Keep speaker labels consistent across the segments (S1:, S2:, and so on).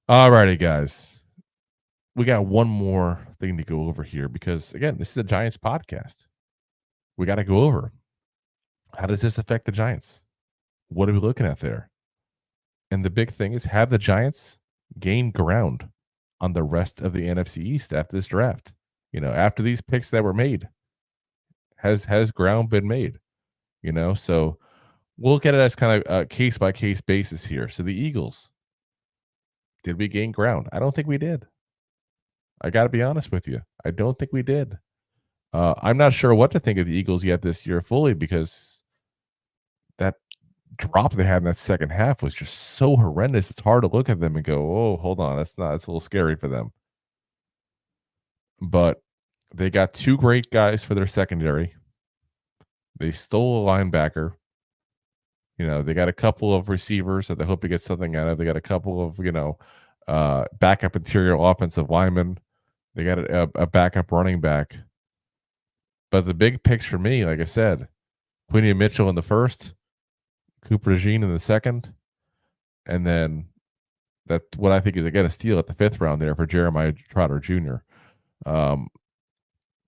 S1: Alrighty, guys. We got one more thing to go over here because, again, this is a Giants podcast. We got to go over how does this affect the Giants? What are we looking at there? And the big thing is, have the Giants gain ground on the rest of the NFC East after this draft? After these picks that were made, has ground been made? So we'll look at it as kind of a case by case basis here. So the Eagles, did we gain ground? I don't think we did. I got to be honest with you. I don't think we did. I'm not sure what to think of the Eagles yet this year fully because that drop they had in that second half was just so horrendous. It's hard to look at them and go, "Oh, hold on, that's a little scary for them." But they got two great guys for their secondary. They stole a linebacker. They got a couple of receivers that they hope to get something out of. They got a couple of backup interior offensive linemen. They got a backup running back. But the big picks for me, like I said, Quinny Mitchell in the first, Cooper Jean in the second, and then that what I think is again a steal at the fifth round there for Jeremiah Trotter Jr. Um,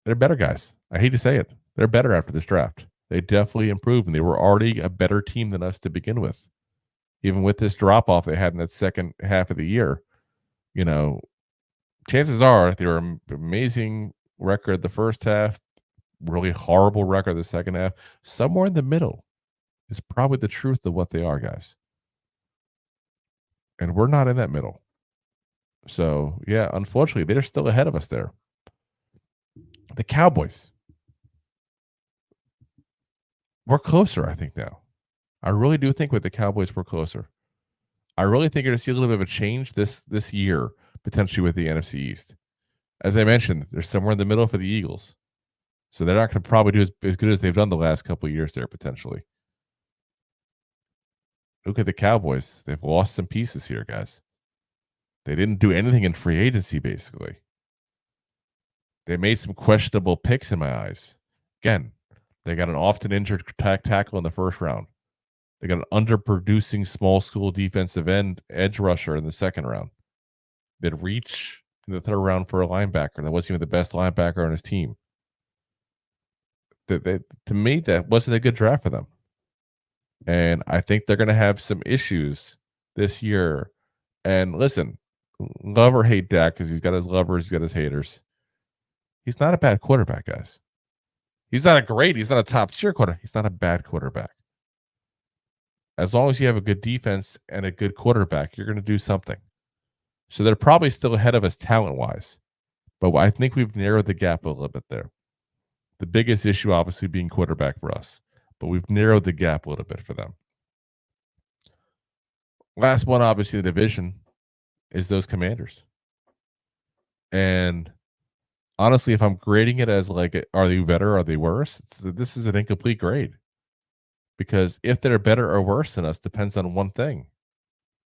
S1: they're better guys. I hate to say it, they're better after this draft. They definitely improved, and they were already a better team than us to begin with. Even with this drop off they had in that second half of the year, chances are they were an amazing record the first half, really horrible record the second half. Somewhere in the middle is probably the truth of what they are, guys. And we're not in that middle. So, yeah, unfortunately, they're still ahead of us there. The Cowboys, we're closer, I think, now. I really do think with the Cowboys, we're closer. I really think you're going to see a little bit of a change this year, potentially with the NFC East. As I mentioned, they're somewhere in the middle for the Eagles. So they're not going to probably do as good as they've done the last couple of years there, potentially. Look at the Cowboys. They've lost some pieces here, guys. They didn't do anything in free agency, basically. They made some questionable picks in my eyes. Again, they got an often injured tackle in the first round. They got an underproducing small school defensive end edge rusher in the second round. They'd reach in the third round for a linebacker that wasn't even the best linebacker on his team. To me, that wasn't a good draft for them. And I think they're going to have some issues this year. And listen, love or hate Dak because he's got his lovers, he's got his haters. He's not a bad quarterback, guys. He's not a top tier quarterback. He's not a bad quarterback. As long as you have a good defense and a good quarterback, you're going to do something. So they're probably still ahead of us talent wise. But I think we've narrowed the gap a little bit there. The biggest issue, obviously, being quarterback for us. But we've narrowed the gap a little bit for them. Last one, obviously, the division is those Commanders. And honestly, if I'm grading it as like, are they better? Are they worse? This is an incomplete grade because if they're better or worse than us depends on one thing,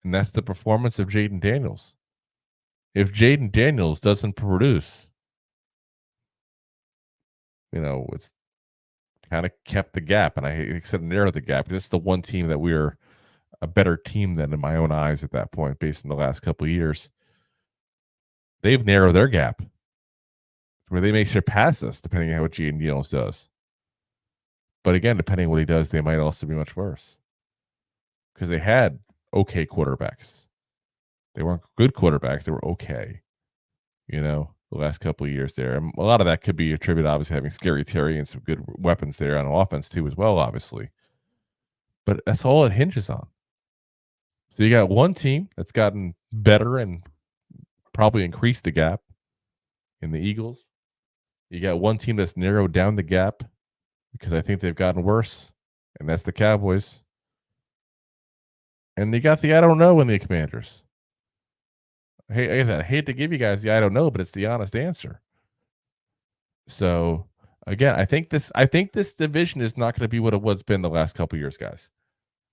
S1: and that's the performance of Jaden Daniels. If Jaden Daniels doesn't produce, it's kind of kept the gap, and I said narrow the gap. It's the one team that we're a better team than in my own eyes at that point, based on the last couple of years. They've narrowed their gap where they may surpass us depending on what Jaden Daniels does. But again, depending on what he does, they might also be much worse because they had okay quarterbacks. They weren't good quarterbacks. They were okay, the last couple of years there. And a lot of that could be attributed, obviously, having Scary Terry and some good weapons there on offense too as well, obviously. But that's all it hinges on. So you got one team that's gotten better and probably increased the gap in the Eagles. You got one team that's narrowed down the gap because I think they've gotten worse, and that's the Cowboys. And you got the I don't know in the Commanders. I hate to give you guys the I don't know, but it's the honest answer. So again, I think this division is not going to be what it was been the last couple of years, guys.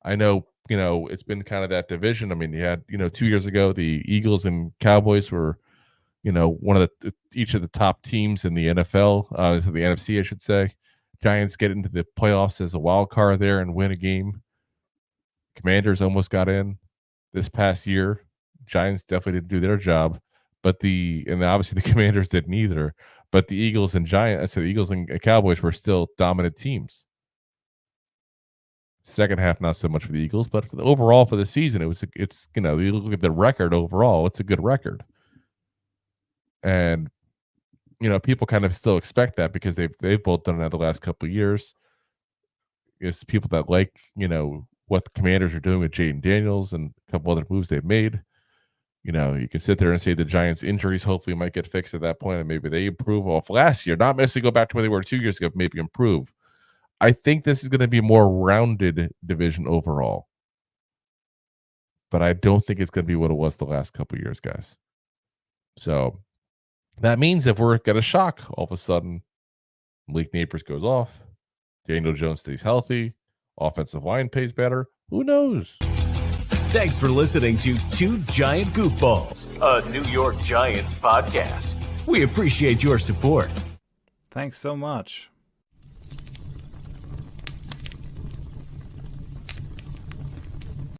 S1: I know, it's been kind of that division. I mean, you had, 2 years ago, the Eagles and Cowboys were, one of each of the top teams in the NFL, so the NFC, I should say. Giants get into the playoffs as a wild card there and win a game. Commanders almost got in this past year. Giants definitely didn't do their job, but and obviously the Commanders didn't either. But the Eagles and the Eagles and Cowboys were still dominant teams. Second half, not so much for the Eagles, but overall for the season, it's you look at the record overall, it's a good record, and people kind of still expect that because they've both done that the last couple of years. It's people that like what the Commanders are doing with Jaden Daniels and a couple other moves they've made. You can sit there and say the Giants' injuries hopefully might get fixed at that point, and maybe they improve off last year, not necessarily go back to where they were 2 years ago, but maybe improve. I think this is going to be a more rounded division overall, but I don't think it's going to be what it was the last couple of years, guys. So that means if we're going to shock, all of a sudden, Malik Neighbors goes off, Daniel Jones stays healthy, offensive line plays better. Who knows?
S2: Thanks for listening to Two Giant Goofballs, a New York Giants podcast. We appreciate your support.
S3: Thanks so much.